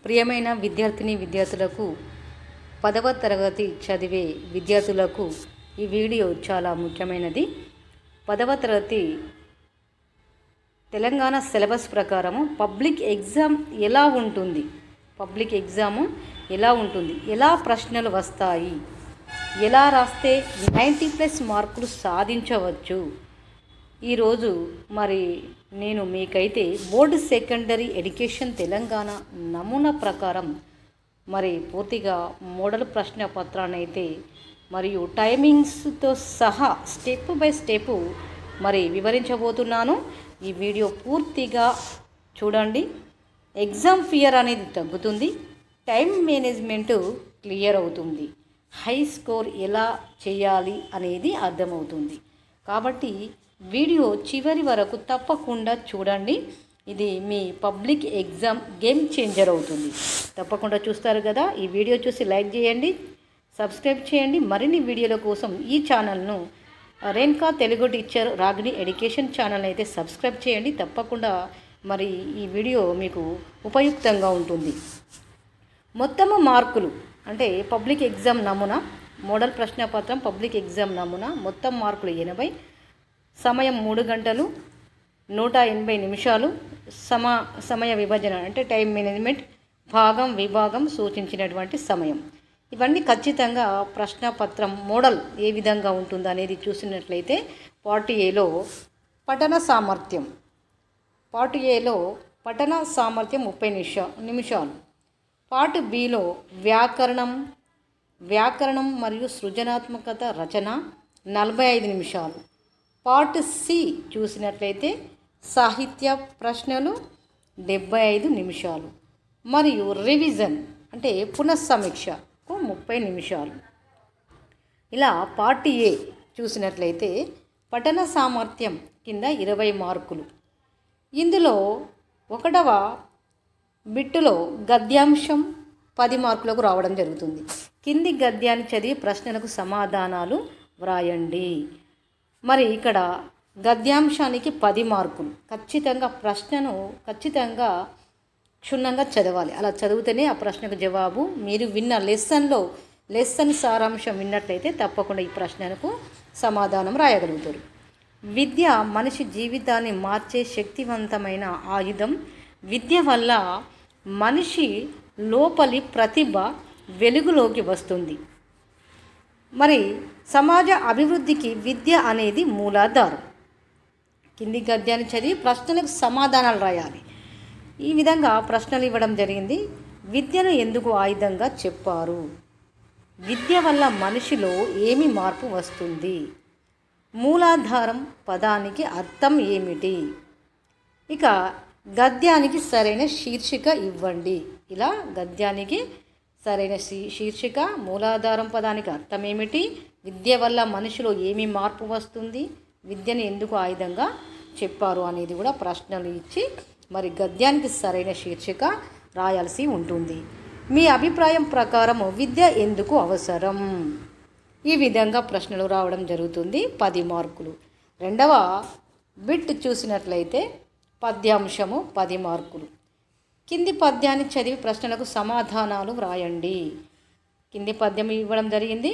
ప్రియమైన విద్యార్థులకు 10వ తరగతి చదివే విద్యార్థులకు ఈ వీడియో చాలా ముఖ్యమైనది. 10వ తరగతి తెలంగాణ సిలబస్ ప్రకారము పబ్లిక్ ఎగ్జామ్ ఎలా ఉంటుంది, ఎలా ప్రశ్నలు వస్తాయి, ఎలా రాస్తే 90+ మార్కులు సాధించవచ్చు. ఈరోజు నేను మీకైతే బోర్డు సెకండరీ ఎడ్యుకేషన్ తెలంగాణ నమూనా ప్రకారం పూర్తిగా మోడల్ ప్రశ్న పత్రాన్ని అయితే మరియు టైమింగ్స్తో సహా స్టెప్ బై స్టెప్ వివరించబోతున్నాను. ఈ వీడియో పూర్తిగా చూడండి. ఎగ్జామ్ ఫియర్ అనేది తగ్గుతుంది, టైం మేనేజ్మెంట్ క్లియర్ అవుతుంది, హై స్కోర్ ఎలా చేయాలి అనేది అర్థమవుతుంది. కాబట్టి వీడియో చివరి వరకు తప్పకుండా చూడండి. ఇది మీ పబ్లిక్ ఎగ్జామ్ గేమ్ చేంజర్ అవుతుంది. తప్పకుండా చూస్తారు కదా. ఈ వీడియో చూసి లైక్ చేయండి, సబ్స్క్రైబ్ చేయండి. మరిన్ని వీడియోల కోసం ఈ ఛానల్ను Renuka Telugu teacher Ragini education channel అయితే సబ్స్క్రైబ్ చేయండి. తప్పకుండా ఈ వీడియో మీకు ఉపయుక్తంగా ఉంటుంది. మొత్తము మార్కులు అంటే పబ్లిక్ ఎగ్జామ్ నమూనా మోడల్ ప్రశ్నపత్రం పబ్లిక్ ఎగ్జామ్ నమూనా మొత్తం మార్కులు 80, సమయం 3 గంటలు 180 నిమిషాలు. సమయ విభజన అంటే టైం మేనేజ్మెంట్, విభాగం సూచించినటువంటి సమయం. ఇవన్నీ ఖచ్చితంగా ప్రశ్నపత్రం మోడల్ ఏ విధంగా ఉంటుందో అనేది చూసినట్లయితే పార్ట్ ఏలో పఠన సామర్థ్యం 30 నిమిషాలు. పార్ట్ బిలో వ్యాకరణం మరియు సృజనాత్మకత రచన 45 నిమిషాలు. పార్ట్ సి చూసినట్లయితే సాహిత్య ప్రశ్నలు 75 నిమిషాలు మరియు రివిజన్ అంటే పునఃసమీక్షకు 30 నిమిషాలు. ఇలా పార్ట్ ఏ చూసినట్లయితే పఠన సామర్థ్యం కింద 20 మార్కులు. ఇందులో 1వ బిట్టులో గద్యాంశం 10 మార్కులకు రావడం జరుగుతుంది. కింది గద్యాన్ని చదివి ప్రశ్నలకు సమాధానాలు వ్రాయండి. ఇక్కడ గద్యాంశానికి 10 మార్కులు. ఖచ్చితంగా ప్రశ్నను క్షుణ్ణంగా చదవాలి. అలా చదివితేనే ఆ ప్రశ్నకు జవాబు. మీరు విన్న లెసన్ సారాంశం విన్నట్లయితే తప్పకుండా ఈ ప్రశ్నకు సమాధానం రాయగలుగుతారు. విద్య మనిషి జీవితాన్ని మార్చే శక్తివంతమైన ఆయుధం. విద్య వల్ల మనిషి లోపలి ప్రతిభ వెలుగులోకి వస్తుంది. సమాజ అభివృద్ధికి విద్య అనేది మూలాధారం. కింది గద్యాన్ని చదివి ప్రశ్నలకు సమాధానాలు రాయాలి. ఈ విధంగా ప్రశ్నలు ఇవ్వడం జరిగింది. విద్యను ఎందుకు ఆయుధంగా చెప్పారు? విద్య వల్ల మనిషిలో ఏమి మార్పు వస్తుంది? మూలాధారం పదానికి అర్థం ఏమిటి? గద్యానికి సరైన శీర్షిక ఇవ్వండి. ఇలా గద్యానికి సరైన శీర్షిక, మూలాధారం పదానికి అర్థం ఏమిటి, విద్య వల్ల మనిషిలో ఏమి మార్పు వస్తుంది, విద్యను ఎందుకు ఆయుధంగా చెప్పారు అనేది కూడా ప్రశ్నలు ఇచ్చి గద్యానికి సరైన శీర్షిక రాయాల్సి ఉంటుంది. మీ అభిప్రాయం ప్రకారం విద్య ఎందుకు అవసరం? ఈ విధంగా ప్రశ్నలు రావడం జరుగుతుంది. 10 మార్కులు. 2వ బిట్ చూసినట్లయితే పద్యాంశము 10 మార్కులు. కింది పద్యాన్ని చదివి ప్రశ్నలకు సమాధానాలు వ్రాయండి. కింది పద్యం ఇవ్వడం జరిగింది.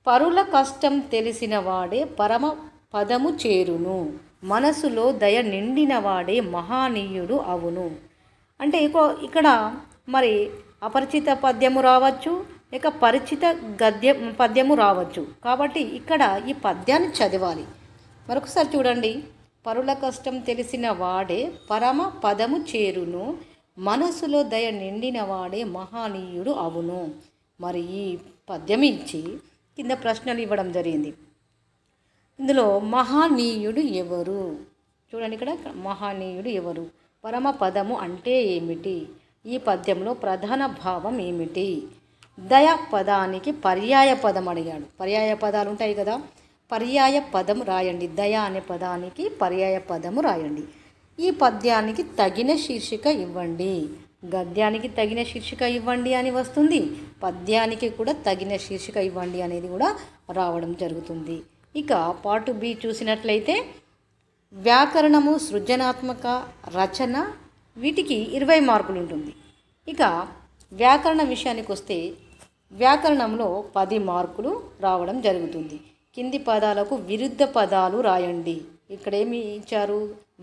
పరుల కష్టం తెలిసిన వాడే పరమ పదము చేరును, మనసులో దయ నిండిన వాడే మహానీయుడు అవును. అంటే ఇక్కడ అపరిచిత పద్యము రావచ్చు, లేక పరిచిత పద్యము రావచ్చు. కాబట్టి ఇక్కడ ఈ పద్యాన్ని చదవాలి. మరొకసారి చూడండి. పరుల కష్టం తెలిసిన వాడే పరమ పదము చేరును, మనసులో దయ నిండిన వాడే మహానీయుడు అవును. ఈ పద్యం ఇచ్చి కింద ప్రశ్నలు ఇవ్వడం జరిగింది. ఇందులో మహానీయుడు ఎవరు? చూడండి. ఇక్కడ మహానీయుడు ఎవరు? పరమ పదము అంటే ఏమిటి? ఈ పద్యంలో ప్రధాన భావం ఏమిటి? దయ పదానికి పర్యాయ పదం అడిగాడు. పర్యాయ పదాలు ఉంటాయి కదా, పర్యాయ పదం రాయండి. దయ అనే పదానికి పర్యాయ పదము రాయండి. ఈ పద్యానికి తగిన శీర్షిక ఇవ్వండి. గద్యానికి తగిన శీర్షిక ఇవ్వండి అని వస్తుంది, పద్యానికి కూడా తగిన శీర్షిక ఇవ్వండి అనేది కూడా రావడం జరుగుతుంది. పార్ట్ బి చూసినట్లయితే వ్యాకరణము, సృజనాత్మక రచన వీటికి 20 మార్కులు ఉంటుంది. ఇక వ్యాకరణ విషయానికి వస్తే వ్యాకరణంలో 10 మార్కులు రావడం జరుగుతుంది. కింది పదాలకు విరుద్ధ పదాలు రాయండి. ఇక్కడ ఏమి ఇచ్చారు?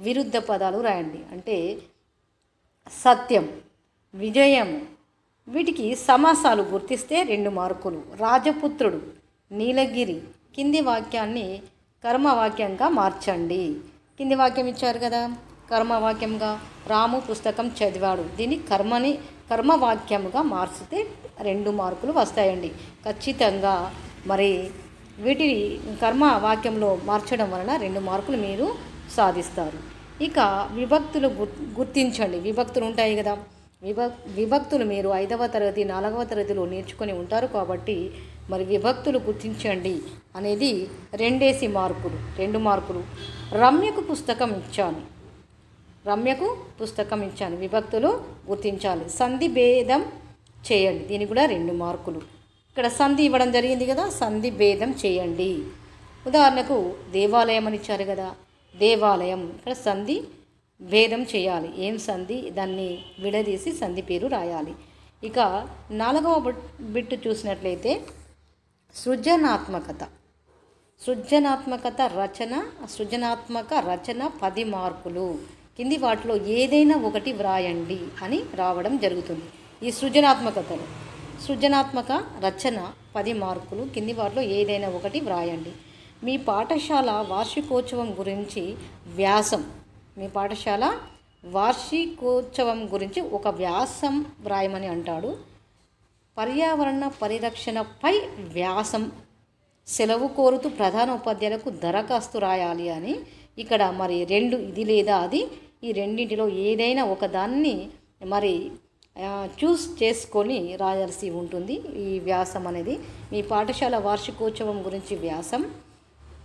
విరుద్ధ పదాలు రాయండి. అంటే సత్యం, విజయం, వీటికి సమాసాలు గుర్తిస్తే 2 మార్కులు. రాజపుత్రుడు, నీలగిరి. కింది వాక్యాన్ని కర్మవాక్యంగా మార్చండి. కింది వాక్యం ఇచ్చారు కదా, కర్మవాక్యంగా రాము పుస్తకం చదివాడు. దీన్ని కర్మవాక్యంగా మార్చితే 2 మార్కులు వస్తాయండి ఖచ్చితంగా. మరి వీటిని కర్మ వాక్యంలో మార్చడం వలన 2 మార్కులు మీరు సాధిస్తారు. ఇక విభక్తులు గుర్తించండి. విభక్తులు ఉంటాయి కదా, విభక్తులు మీరు 5వ తరగతి 4వ తరగతిలో నేర్చుకొని ఉంటారు కాబట్టి మరి విభక్తులు గుర్తించండి అనేది 2 మార్కులు, 2 మార్కులు. రమ్యకు పుస్తకం ఇచ్చాను, విభక్తులు గుర్తించాలి. సంధి భేదం చేయండి, దీనికి కూడా 2 మార్కులు. ఇక్కడ సంధి ఇవ్వడం జరిగింది కదా, సంధి భేదం చేయండి. ఉదాహరణకు దేవాలయం అని ఇచ్చారు కదా, దేవాలయం, ఇక్కడ సంధి భేదం చేయాలి. ఏం సంధి, దాన్ని విడదీసి సంధి పేరు రాయాలి. ఇక 4వ బిట్టు చూసినట్లయితే సృజనాత్మక రచన 10 మార్కులు. కింది వాటిలో ఏదైనా ఒకటి వ్రాయండి అని రావడం జరుగుతుంది. ఈ సృజనాత్మక రచన 10 మార్కులు. కింది వాటిలో ఏదైనా ఒకటి వ్రాయండి. మీ పాఠశాల వార్షికోత్సవం గురించి ఒక వ్యాసం వ్రాయమని అంటాడు. పర్యావరణ పరిరక్షణపై వ్యాసం, సెలవు కోరుతూ ప్రధాన ఉపాధ్యాయులకు దరఖాస్తు రాయాలి అని ఇక్కడ మరి 2, ఇది లేదా అది, ఈ రెండింటిలో ఏదైనా ఒకదాన్ని మరి చూస్ చేసుకొని రాయాల్సి ఉంటుంది. ఈ వ్యాసం అనేది మీ పాఠశాల వార్షికోత్సవం గురించి వ్యాసం,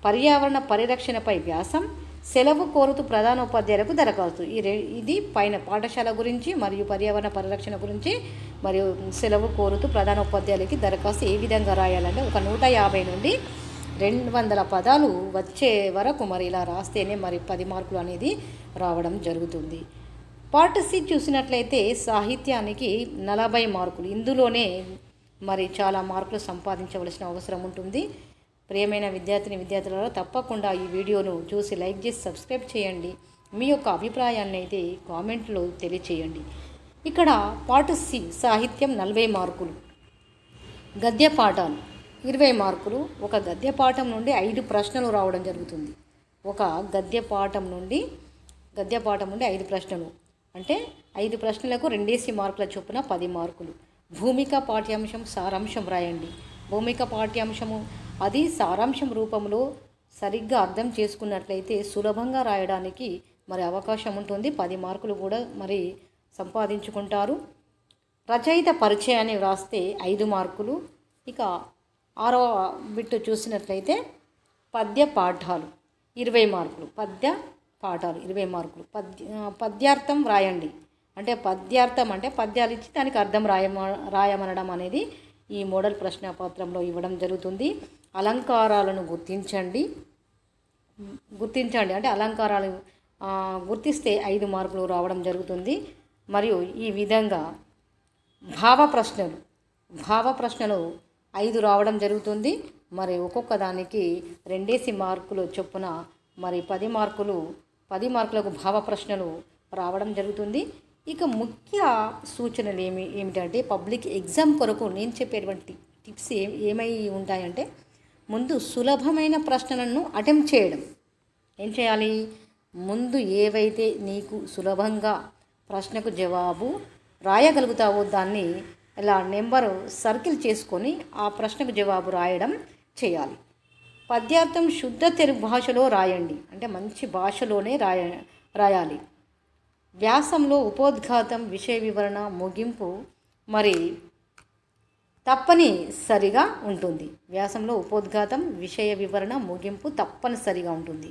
పర్యావరణ పరిరక్షణపై వ్యాసం, సెలవు కోరుతూ ప్రధాన ఉపాధ్యాయులకు దరఖాస్తు. ఇది పైన పాఠశాల గురించి మరియు పర్యావరణ పరిరక్షణ గురించి మరియు సెలవు కోరుతూ ప్రధాన ఉపాధ్యాయులకి దరఖాస్తు ఏ విధంగా రాయాలంటే ఒక 150 నుండి 200 పదాలు వచ్చే వరకు మరి ఇలా రాస్తేనే మరి 10 మార్కులు అనేది రావడం జరుగుతుంది. పార్ట్ సి చూసినట్లయితే సాహిత్యానికి 40 మార్కులు. ఇందులోనే మరి చాలా మార్కులు సంపాదించవలసిన అవసరం ఉంటుంది. ప్రియమైన విద్యార్థులలో తప్పకుండా ఈ వీడియోను చూసి లైక్ చేసి సబ్స్క్రైబ్ చేయండి. మీ యొక్క అభిప్రాయాన్ని అయితే కామెంట్లో తెలియచేయండి. ఇక్కడ పార్ట్ సి సాహిత్యం 40 మార్కులు. గద్య పాఠాలు 20 మార్కులు. ఒక గద్య పాఠం నుండి 5 ప్రశ్నలు రావడం జరుగుతుంది. ఒక గద్య పాఠం నుండి 5 ప్రశ్నలు అంటే 5 ప్రశ్నలకు 2 మార్కుల చొప్పున 10 మార్కులు. భూమిక పాఠ్యాంశం సారాంశం రాయండి. భూమిక పాఠ్యాంశము అది సారాంశం రూపంలో సరిగ్గా అర్థం చేసుకున్నట్లయితే సులభంగా రాయడానికి మరి అవకాశం ఉంటుంది. 10 మార్కులు కూడా మరి సంపాదించుకుంటారు. రచయిత పరిచయాన్ని వ్రాస్తే 5 మార్కులు. ఇక 6వ బిట్టు చూసినట్లయితే పద్య పాఠాలు 20 మార్కులు. పద్య పాఠాలు 20 మార్కులు. పద్యార్థం రాయండి. అంటే పద్యార్థం అంటే పద్యాలు ఇచ్చి దానికి అర్థం రాయమనడం అనేది ఈ మోడల్ ప్రశ్నపత్రంలో ఇవ్వడం జరుగుతుంది. అలంకారాలను గుర్తించండి అంటే అలంకారాలు గుర్తిస్తే 5 మార్కులు రావడం జరుగుతుంది. మరియు ఈ విధంగా భావ ప్రశ్నలు 5 రావడం జరుగుతుంది. మరి ఒక్కొక్క దానికి 2 మార్కులు చొప్పున మరి 10 మార్కులకు భావ ప్రశ్నలు రావడం జరుగుతుంది. ఇక ముఖ్య సూచనలు ఏమిటంటే పబ్లిక్ ఎగ్జామ్ కొరకు నేను చెప్పేటువంటి టిప్స్ ఏమై ఉంటాయంటే ముందు సులభమైన ప్రశ్నలను అటెంప్ట్ చేయడం. ఏం చేయాలి? ముందు ఏవైతే నీకు సులభంగా ప్రశ్నకు జవాబు రాయగలుగుతావో దాన్ని ఇలా నెంబరు సర్కిల్ చేసుకొని ఆ ప్రశ్నకు జవాబు రాయడం చేయాలి. పద్యార్థం శుద్ధ తెలుగు భాషలో రాయండి. అంటే మంచి భాషలోనే రాయాలి. వ్యాసంలో ఉపోద్ఘాతం, విషయ వివరణ, ముగింపు మరి తప్పనిసరిగా ఉంటుంది. వ్యాసంలో ఉపోద్ఘాతం, విషయ వివరణ, ముగింపు తప్పనిసరిగా ఉంటుంది.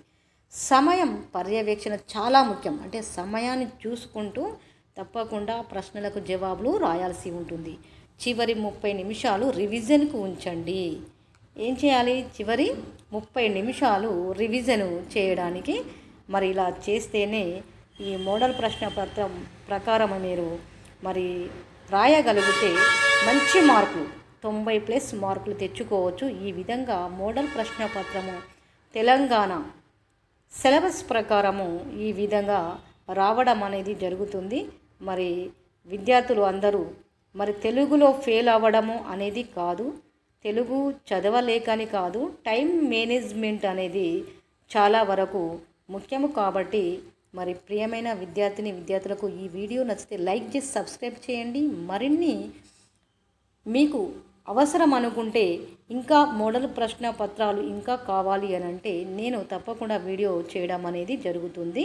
సమయం పర్యవేక్షణ చాలా ముఖ్యం. అంటే సమయాన్ని చూసుకుంటూ తప్పకుండా ప్రశ్నలకు జవాబులు రాయాల్సి ఉంటుంది. చివరి 30 నిమిషాలు రివిజన్కు ఉంచండి. ఏం చేయాలి? చివరి 30 నిమిషాలు రివిజన్ చేయడానికి మరి ఇలా చేస్తేనే ఈ మోడల్ ప్రశ్నపత్రం ప్రకారం మీరు మరి రాయగలిగితే మంచి మార్కులు 90+ మార్కులు తెచ్చుకోవచ్చు. ఈ విధంగా మోడల్ ప్రశ్నపత్రము తెలంగాణ సిలబస్ ప్రకారము ఈ విధంగా రావడం అనేది జరుగుతుంది. మరి విద్యార్థులు అందరూ మరి తెలుగులో ఫెయిల్ అవ్వడము అనేది కాదు, తెలుగు చదవలేకని కాదు, టైం మేనేజ్మెంట్ అనేది చాలా వరకు ముఖ్యము. కాబట్టి మరి ప్రియమైన విద్యార్థులకు ఈ వీడియో నచ్చితే లైక్ చేసి సబ్స్క్రైబ్ చేయండి. మరిన్ని మీకు అవసరం అనుకుంటే ఇంకా మోడల్ ప్రశ్న పత్రాలు ఇంకా కావాలి అని అంటే నేను తప్పకుండా వీడియో చేయడం అనేది జరుగుతుంది.